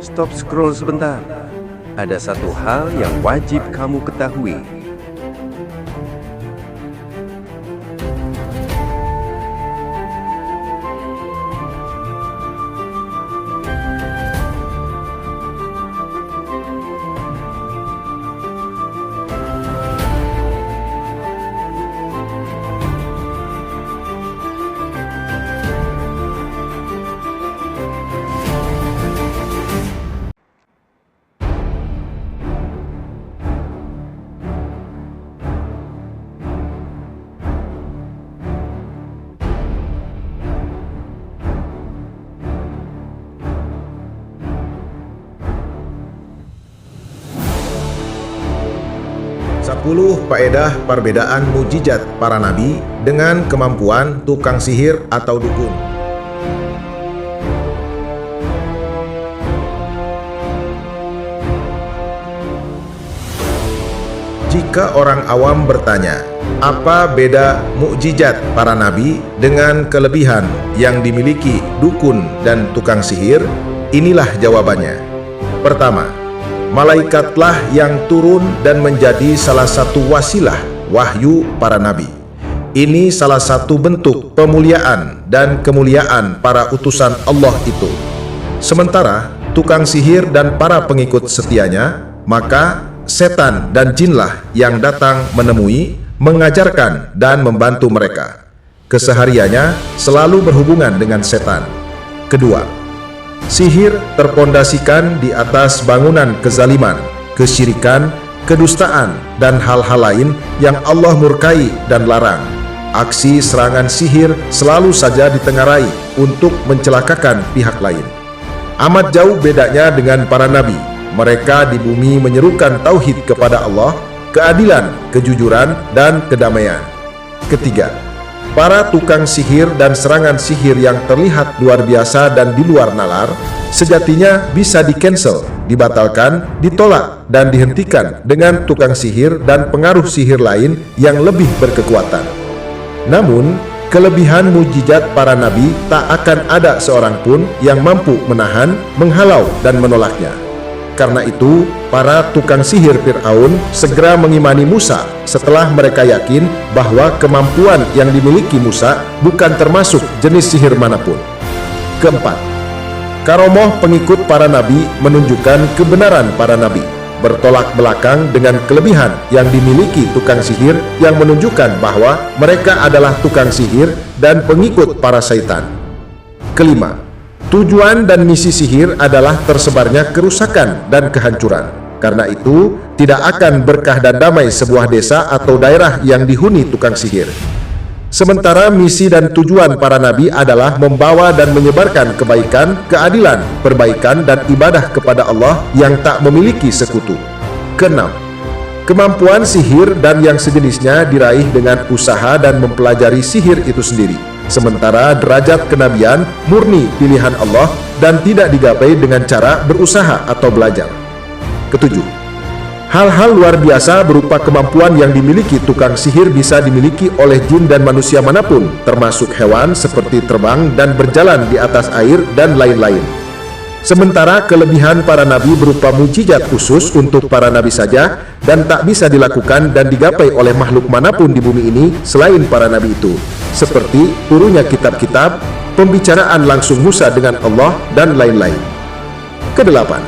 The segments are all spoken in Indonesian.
Stop scroll sebentar. Ada satu hal yang wajib kamu ketahui. Sepuluh faedah perbedaan mukjizat para nabi dengan kemampuan tukang sihir atau dukun. Jika orang awam bertanya, apa beda mukjizat para nabi dengan kelebihan yang dimiliki dukun dan tukang sihir? Inilah jawabannya. Pertama, malaikatlah yang turun dan menjadi salah satu wasilah wahyu para nabi. Ini salah satu bentuk pemuliaan dan kemuliaan para utusan Allah itu. Sementara tukang sihir dan para pengikut setianya, maka setan dan jinlah yang datang menemui, mengajarkan dan membantu mereka. Kesehariannya selalu berhubungan dengan setan. Kedua, sihir terpondasikan di atas bangunan kezaliman, kesyirikan, kedustaan, dan hal-hal lain yang Allah murkai dan larang. Aksi serangan sihir selalu saja ditengarai untuk mencelakakan pihak lain. Amat jauh bedanya dengan para nabi. Mereka di bumi menyerukan tauhid kepada Allah, keadilan, kejujuran, dan kedamaian. Ketiga, para tukang sihir dan serangan sihir yang terlihat luar biasa dan di luar nalar, sejatinya bisa di-cancel, dibatalkan, ditolak, dan dihentikan dengan tukang sihir dan pengaruh sihir lain yang lebih berkekuatan. Namun, kelebihan mukjizat para nabi tak akan ada seorang pun yang mampu menahan, menghalau, dan menolaknya. Karena itu, para tukang sihir Fir'aun segera mengimani Musa setelah mereka yakin bahwa kemampuan yang dimiliki Musa bukan termasuk jenis sihir manapun. Keempat, karomoh pengikut para nabi menunjukkan kebenaran para nabi, bertolak belakang dengan kelebihan yang dimiliki tukang sihir yang menunjukkan bahwa mereka adalah tukang sihir dan pengikut para syaitan. Kelima, tujuan dan misi sihir adalah tersebarnya kerusakan dan kehancuran. Karena itu, tidak akan berkah dan damai sebuah desa atau daerah yang dihuni tukang sihir. Sementara misi dan tujuan para nabi adalah membawa dan menyebarkan kebaikan, keadilan, perbaikan, dan ibadah kepada Allah yang tak memiliki sekutu. Keenam, kemampuan sihir dan yang sejenisnya diraih dengan usaha dan mempelajari sihir itu sendiri. Sementara derajat kenabian murni pilihan Allah dan tidak digapai dengan cara berusaha atau belajar. Ketujuh, hal-hal luar biasa berupa kemampuan yang dimiliki tukang sihir bisa dimiliki oleh jin dan manusia manapun, termasuk hewan seperti terbang dan berjalan di atas air dan lain-lain. Sementara kelebihan para nabi berupa mukjizat khusus untuk para nabi saja dan tak bisa dilakukan dan digapai oleh makhluk manapun di bumi ini selain para nabi itu, seperti turunnya kitab-kitab, pembicaraan langsung Musa dengan Allah, dan lain-lain. Kedelapan,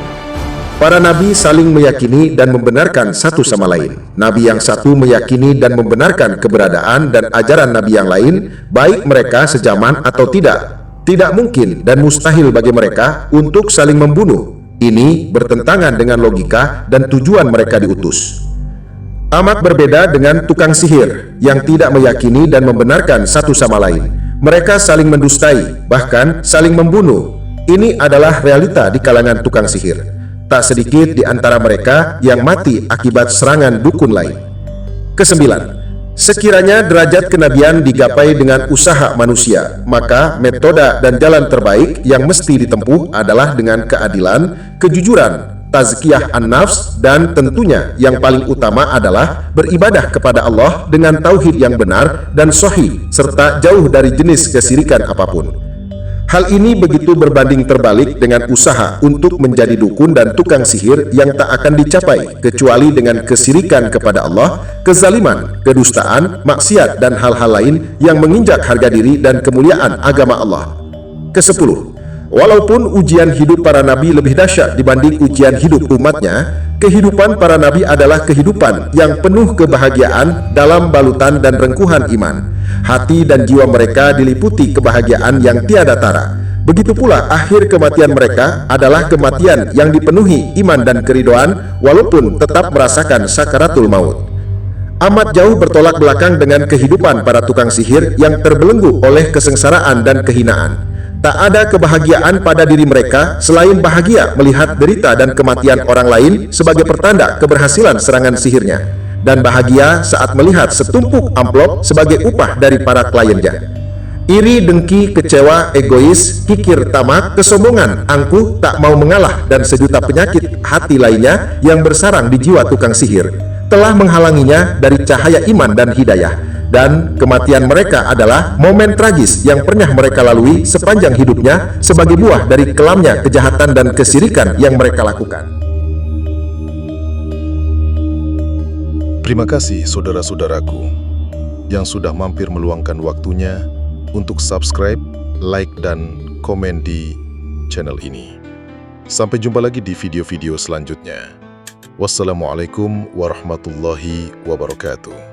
para nabi saling meyakini dan membenarkan satu sama lain. Nabi yang satu meyakini dan membenarkan keberadaan dan ajaran nabi yang lain, baik mereka sejaman atau tidak. Tidak mungkin dan mustahil bagi mereka untuk saling membunuh. Ini bertentangan dengan logika dan tujuan mereka diutus. Amat berbeda dengan tukang sihir yang tidak meyakini dan membenarkan satu sama lain. Mereka saling mendustai, bahkan saling membunuh. Ini adalah realita di kalangan tukang sihir. Tak sedikit di antara mereka yang mati akibat serangan dukun lain. Kesembilan, sekiranya derajat kenabian digapai dengan usaha manusia, maka metode dan jalan terbaik yang mesti ditempuh adalah dengan keadilan, kejujuran, tazkiyah an-nafs, dan tentunya yang paling utama adalah beribadah kepada Allah dengan tauhid yang benar dan sahih, serta jauh dari jenis kesyirikan apapun. Hal ini begitu berbanding terbalik dengan usaha untuk menjadi dukun dan tukang sihir yang tak akan dicapai kecuali dengan kesirikan kepada Allah, kezaliman, kedustaan, maksiat, dan hal-hal lain yang menginjak harga diri dan kemuliaan agama Allah. Ke-10. Walaupun ujian hidup para nabi lebih dahsyat dibanding ujian hidup umatnya, kehidupan para nabi adalah kehidupan yang penuh kebahagiaan dalam balutan dan rengkuhan iman. Hati dan jiwa mereka diliputi kebahagiaan yang tiada tara. Begitu pula akhir kematian mereka adalah kematian yang dipenuhi iman dan keridoan walaupun tetap merasakan sakaratul maut. Amat jauh bertolak belakang dengan kehidupan para tukang sihir yang terbelenggu oleh kesengsaraan dan kehinaan. Tak ada kebahagiaan pada diri mereka selain bahagia melihat derita dan kematian orang lain sebagai pertanda keberhasilan serangan sihirnya, dan bahagia saat melihat setumpuk amplop sebagai upah dari para kliennya. Iri, dengki, kecewa, egois, kikir, tamak, kesombongan, angkuh, tak mau mengalah, dan sejuta penyakit hati lainnya yang bersarang di jiwa tukang sihir telah menghalanginya dari cahaya iman dan hidayah. Dan kematian mereka adalah momen tragis yang pernah mereka lalui sepanjang hidupnya sebagai buah dari kelamnya kejahatan dan kesirikan yang mereka lakukan. Terima kasih saudara-saudaraku yang sudah mampir meluangkan waktunya untuk subscribe, like, dan komen di channel ini. Sampai jumpa lagi di video-video selanjutnya. Wassalamualaikum warahmatullahi wabarakatuh.